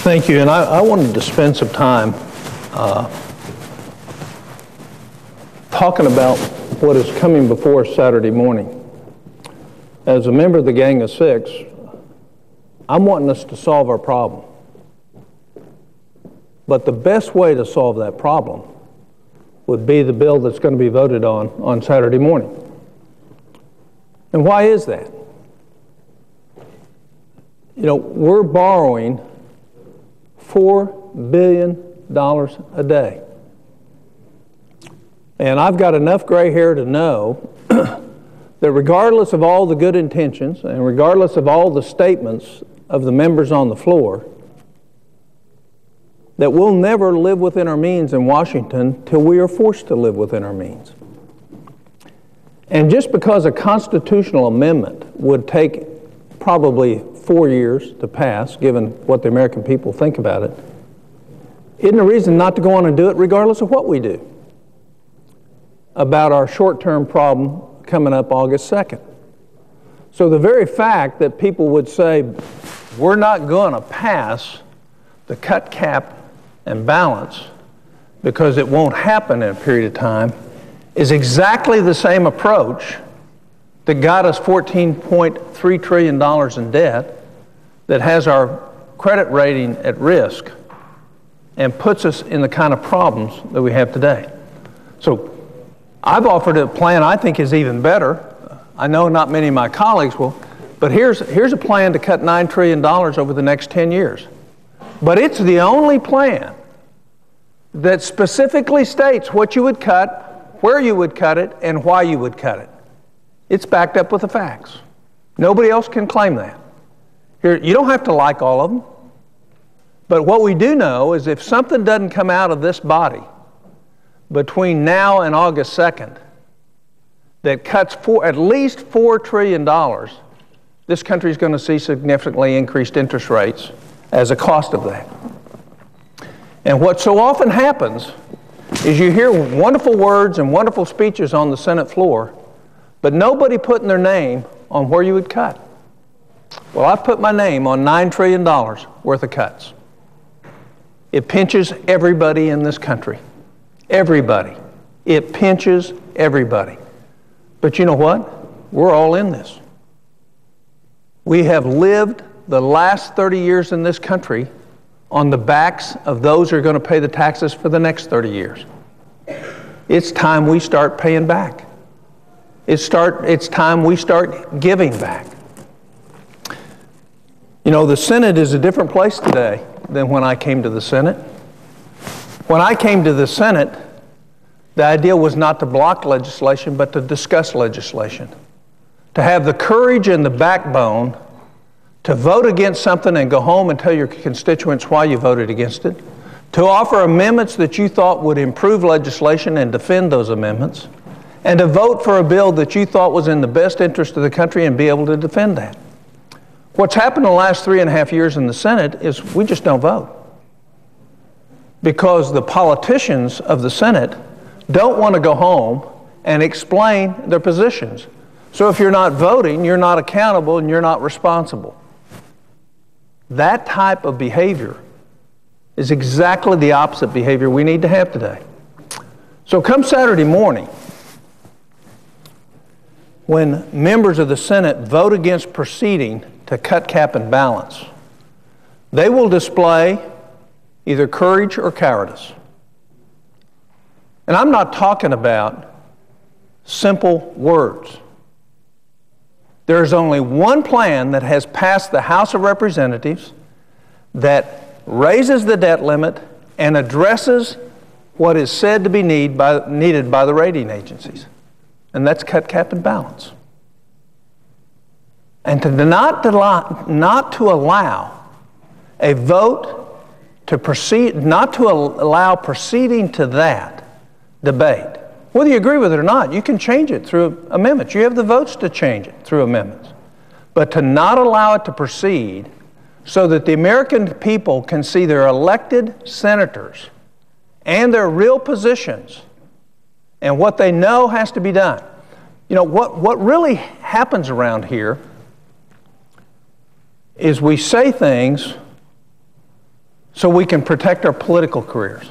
Thank you, and I wanted to spend some time talking about what is coming before us Saturday morning. As a member of the Gang of Six, I'm wanting us to solve our problem. But the best way to solve that problem would be the bill that's going to be voted on Saturday morning. And why is that? You know, we're borrowing $4 billion a day. And I've got enough gray hair to know that regardless of all the good intentions and regardless of all the statements of the members on the floor, that we'll never live within our means in Washington till we are forced to live within our means. And just because a constitutional amendment would take probably 4 years to pass, given what the American people think about it, isn't a reason not to go on and do it regardless of what we do about our short-term problem coming up August 2nd. So the very fact that people would say, we're not going to pass the cut, cap, and balance because it won't happen in a period of time is exactly the same approach that got us $14.3 trillion in debt, that has our credit rating at risk, and puts us in the kind of problems that we have today. So I've offered a plan I think is even better. I know not many of my colleagues will, but here's a plan to cut $9 trillion over the next 10 years. But it's the only plan that specifically states what you would cut, where you would cut it, and why you would cut it. It's backed up with the facts. Nobody else can claim that. Here, you don't have to like all of them, but what we do know is if something doesn't come out of this body between now and August 2nd that cuts at least $4 trillion, this country is going to see significantly increased interest rates as a cost of that. And what so often happens is you hear wonderful words and wonderful speeches on the Senate floor, but nobody putting their name on where you would cut. Well, I've put my name on $9 trillion worth of cuts. It pinches everybody in this country. Everybody. It pinches everybody. But you know what? We're all in this. We have lived the last 30 years in this country on the backs of those who are going to pay the taxes for the next 30 years. It's time we start paying back. It's time we start giving back. You know, the Senate is a different place today than when I came to the Senate. When I came to the Senate, the idea was not to block legislation, but to discuss legislation. To have the courage and the backbone to vote against something and go home and tell your constituents why you voted against it. To offer amendments that you thought would improve legislation and defend those amendments. And to vote for a bill that you thought was in the best interest of the country and be able to defend that. What's happened in the last 3.5 years in the Senate is we just don't vote. Because the politicians of the Senate don't want to go home and explain their positions. So if you're not voting, you're not accountable and you're not responsible. That type of behavior is exactly the opposite behavior we need to have today. So come Saturday morning, when members of the Senate vote against proceeding to cut, cap, and balance, they will display either courage or cowardice. And I'm not talking about simple words. There's only one plan that has passed the House of Representatives that raises the debt limit and addresses what is said to be needed by the rating agencies. And that's cut, cap, and balance. And to not to allow a vote to proceed, not to allow proceeding to that debate, whether you agree with it or not, you can change it through amendments. You have the votes to change it through amendments. But to not allow it to proceed so that the American people can see their elected senators and their real positions and what they know has to be done. You know, what really happens around here is we say things so we can protect our political careers.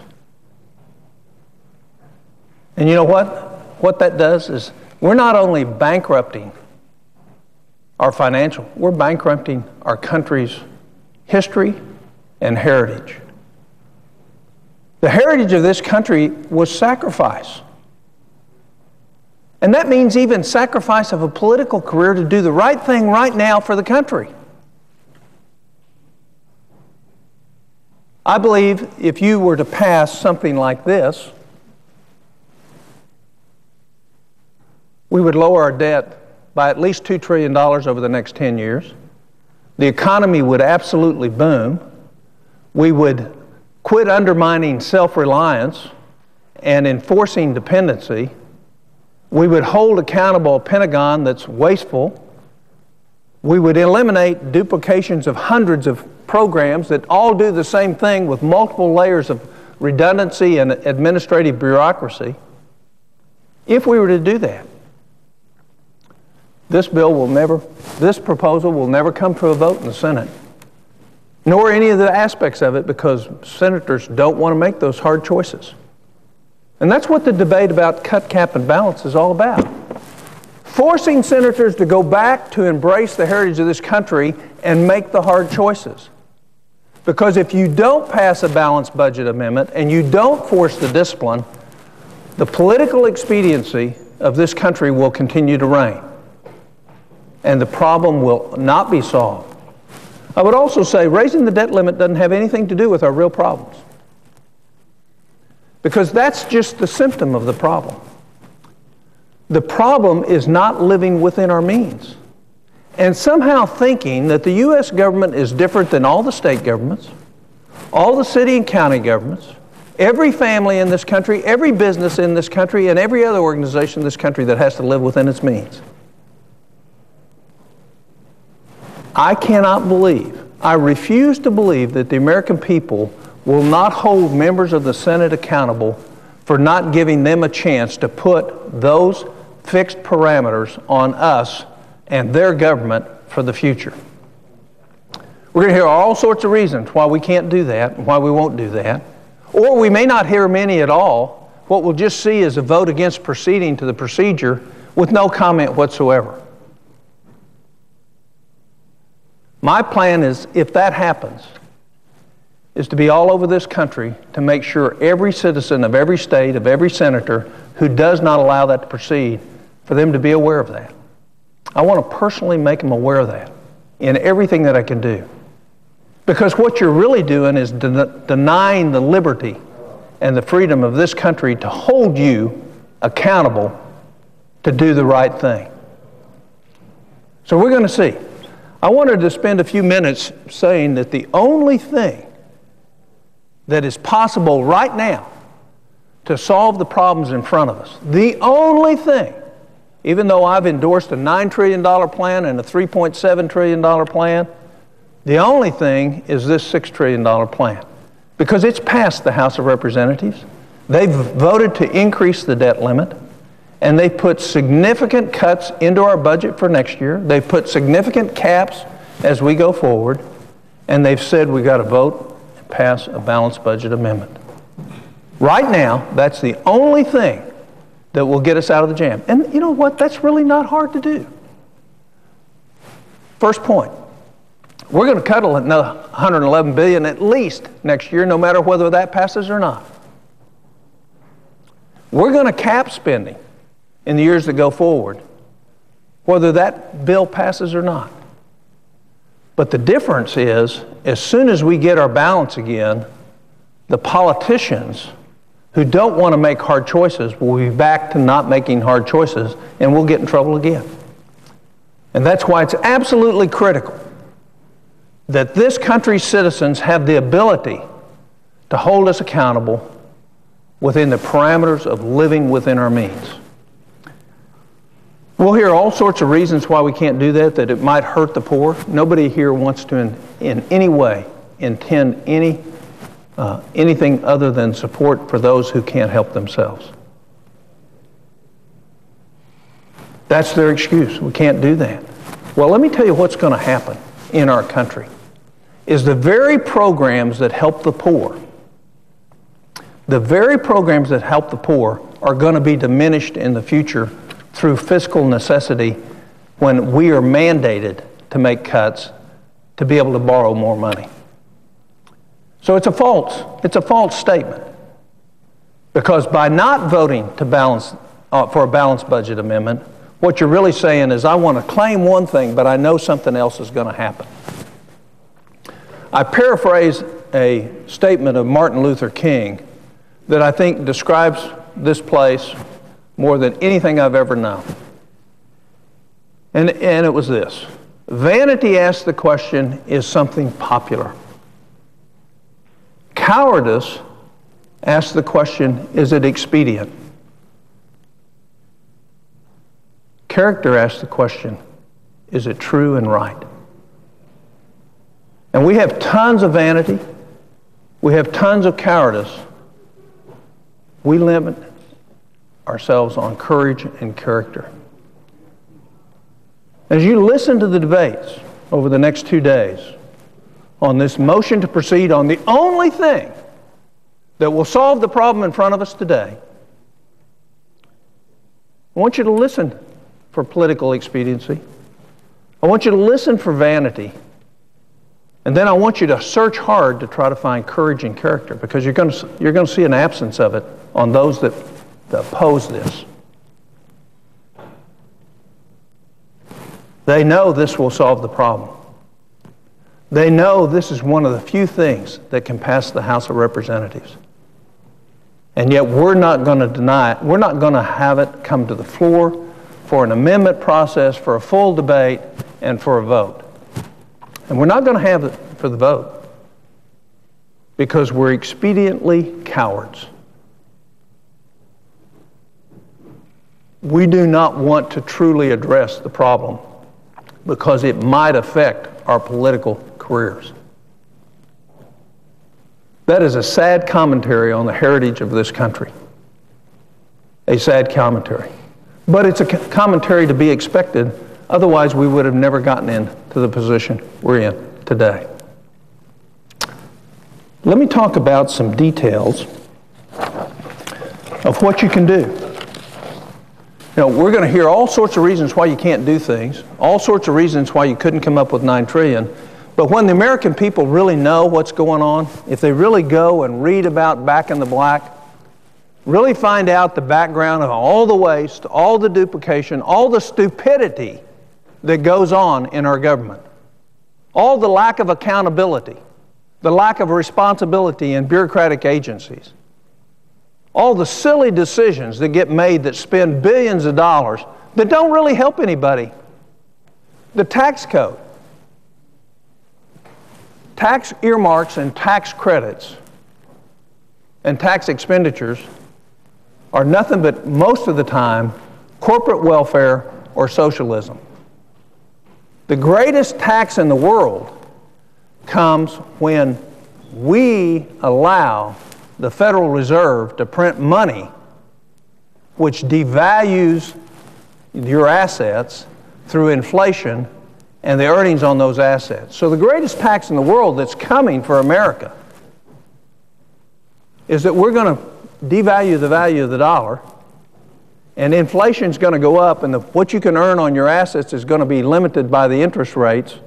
And you know what? What that does is we're not only bankrupting our financial, we're bankrupting our country's history and heritage. The heritage of this country was sacrifice. And that means even sacrifice of a political career to do the right thing right now for the country. I believe if you were to pass something like this, we would lower our debt by at least $2 trillion over the next 10 years. The economy would absolutely boom. We would quit undermining self-reliance and enforcing dependency. We would hold accountable a Pentagon that's wasteful. We would eliminate duplications of hundreds of programs that all do the same thing with multiple layers of redundancy and administrative bureaucracy. If we were to do that, this proposal will never come to a vote in the Senate, nor any of the aspects of it, because senators don't want to make those hard choices. And that's what the debate about cut, cap, and balance is all about. Forcing senators to go back to embrace the heritage of this country and make the hard choices. Because if you don't pass a balanced budget amendment and you don't force the discipline, the political expediency of this country will continue to reign. And the problem will not be solved. I would also say raising the debt limit doesn't have anything to do with our real problems. Because that's just the symptom of the problem. The problem is not living within our means. And somehow thinking that the U.S. government is different than all the state governments, all the city and county governments, every family in this country, every business in this country, and every other organization in this country that has to live within its means. I cannot believe, I refuse to believe that the American people will not hold members of the Senate accountable for not giving them a chance to put those fixed parameters on us and their government for the future. We're going to hear all sorts of reasons why we can't do that and why we won't do that. Or we may not hear many at all. What we'll just see is a vote against proceeding to the procedure with no comment whatsoever. My plan is, if that happens, is to be all over this country to make sure every citizen of every state, of every senator who does not allow that to proceed, for them to be aware of that. I want to personally make them aware of that in everything that I can do. Because what you're really doing is denying the liberty and the freedom of this country to hold you accountable to do the right thing. So we're going to see. I wanted to spend a few minutes saying that the only thing that is possible right now to solve the problems in front of us, the only thing, even though I've endorsed a $9 trillion plan and a $3.7 trillion plan, the only thing is this $6 trillion plan. Because it's passed the House of Representatives. They've voted to increase the debt limit. And they put significant cuts into our budget for next year. They've put significant caps as we go forward. And they've said we've got to vote and pass a balanced budget amendment. Right now, that's the only thing that will get us out of the jam. And you know what? That's really not hard to do. First point. We're going to cut another $111 billion at least next year, no matter whether that passes or not. We're going to cap spending in the years that go forward, whether that bill passes or not. But the difference is, as soon as we get our balance again, the politicians who don't want to make hard choices will be back to not making hard choices, and we'll get in trouble again. And that's why it's absolutely critical that this country's citizens have the ability to hold us accountable within the parameters of living within our means. We'll hear all sorts of reasons why we can't do that it might hurt the poor. Nobody here wants to in any way intend anything other than support for those who can't help themselves. That's their excuse. We can't do that. Well, let me tell you what's going to happen in our country. is the very programs that help the poor, the very programs that help the poor are going to be diminished in the future through fiscal necessity when we are mandated to make cuts to be able to borrow more money. So it's a false statement. Because by not voting to balance for a balanced budget amendment, what you're really saying is, I want to claim one thing, but I know something else is going to happen. I paraphrase a statement of Martin Luther King that I think describes this place more than anything I've ever known. And it was this: vanity asks the question, is something popular? Cowardice asks the question, is it expedient? Character asks the question, is it true and right? And we have tons of vanity. We have tons of cowardice. We limit ourselves on courage and character. As you listen to the debates over the next 2 days on this motion to proceed on the only thing that will solve the problem in front of us today, I want you to listen for political expediency. I want you to listen for vanity. And then I want you to search hard to try to find courage and character, because you're going to see an absence of it on those that oppose this. They know this will solve the problem. They know this is one of the few things that can pass the House of Representatives. And yet we're not going to deny it. We're not going to have it come to the floor for an amendment process, for a full debate, and for a vote. And we're not going to have it for the vote because we're expediently cowards. We do not want to truly address the problem because it might affect our political careers. That is a sad commentary on the heritage of this country. A sad commentary. But it's a commentary to be expected. Otherwise, we would have never gotten into the position we're in today. Let me talk about some details of what you can do. You know, we're going to hear all sorts of reasons why you can't do things, all sorts of reasons why you couldn't come up with $9 trillion. But when the American people really know what's going on, if they really go and read about Back in the Black, really find out the background of all the waste, all the duplication, all the stupidity that goes on in our government, all the lack of accountability, the lack of responsibility in bureaucratic agencies, all the silly decisions that get made that spend billions of dollars that don't really help anybody. The tax code, tax earmarks and tax credits and tax expenditures are nothing but, most of the time, corporate welfare or socialism. The greatest tax in the world comes when we allow the Federal Reserve to print money which devalues your assets through inflation and the earnings on those assets. So the greatest tax in the world that's coming for America is that we're going to devalue the value of the dollar, and inflation is going to go up, and what you can earn on your assets is going to be limited by the interest rates,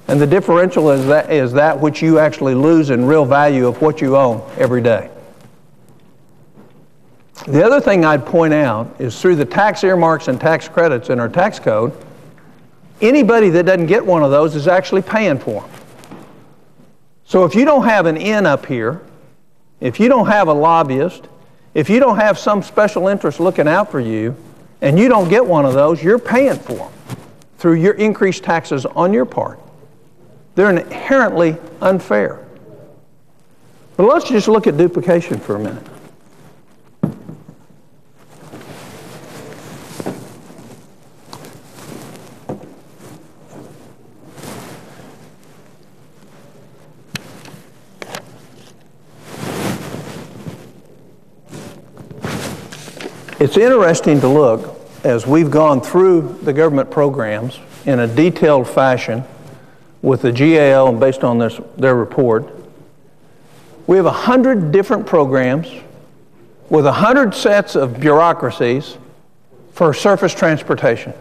and the differential is that which you actually lose in real value of what you own every day. The other thing I'd point out is through the tax earmarks and tax credits in our tax code, anybody that doesn't get one of those is actually paying for them. So if you don't have an in up here, if you don't have a lobbyist, if you don't have some special interest looking out for you, and you don't get one of those, you're paying for them through your increased taxes on your part. They're inherently unfair. But let's just look at duplication for a minute. It's interesting to look, as we've gone through the government programs in a detailed fashion with the GAL and based on their report. We have 100 different programs with 100 sets of bureaucracies for surface transportation.